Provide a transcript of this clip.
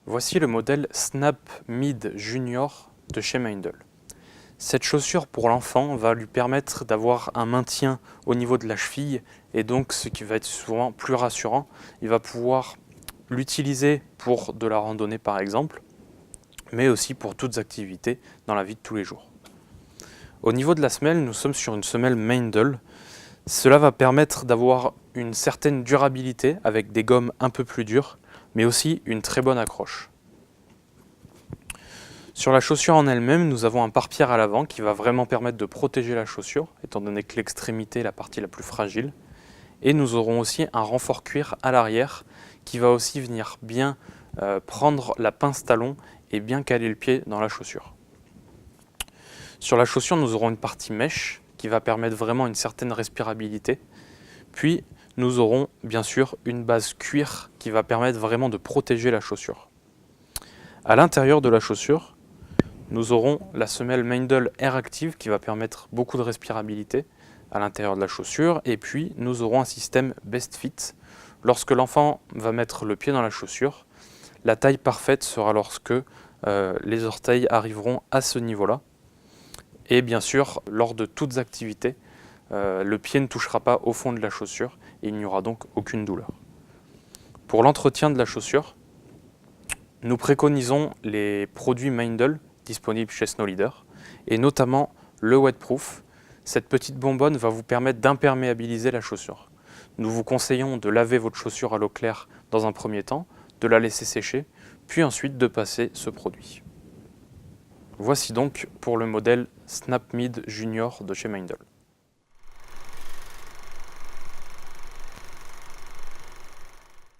Voici le modèle Snap Mid Junior de chez Meindl. Cette chaussure pour l'enfant va lui permettre d'avoir un maintien au niveau de la cheville et donc ce qui va être souvent plus rassurant. Il va pouvoir l'utiliser pour de la randonnée par exemple, mais aussi pour toutes activités dans la vie de tous les jours. Au niveau de la semelle, nous sommes sur une semelle Meindl. Cela va permettre d'avoir une certaine durabilité avec des gommes un peu plus dures, mais aussi une très bonne accroche. Sur la chaussure en elle-même, nous avons un pare-pierre à l'avant qui va vraiment permettre de protéger la chaussure, étant donné que l'extrémité est la partie la plus fragile. Et nous aurons aussi un renfort cuir à l'arrière qui va aussi venir bien prendre la pince talon et bien caler le pied dans la chaussure. Sur la chaussure, nous aurons une partie mèche qui va permettre vraiment une certaine respirabilité. Puis, nous aurons bien sûr une base cuir qui va permettre vraiment de protéger la chaussure. À l'intérieur de la chaussure, nous aurons la semelle Meindl Air Active qui va permettre beaucoup de respirabilité à l'intérieur de la chaussure. Et puis, nous aurons un système Best Fit. Lorsque l'enfant va mettre le pied dans la chaussure, la taille parfaite sera lorsque les orteils arriveront à ce niveau-là. Et bien sûr, lors de toutes activités, le pied ne touchera pas au fond de la chaussure et il n'y aura donc aucune douleur. Pour l'entretien de la chaussure, nous préconisons les produits Meindl disponibles chez Snow Leader et notamment le Wetproof. Cette petite bonbonne va vous permettre d'imperméabiliser la chaussure. Nous vous conseillons de laver votre chaussure à l'eau claire dans un premier temps, de la laisser sécher, puis ensuite de passer ce produit. Voici donc pour le modèle Snap Mid Junior de chez Meindl.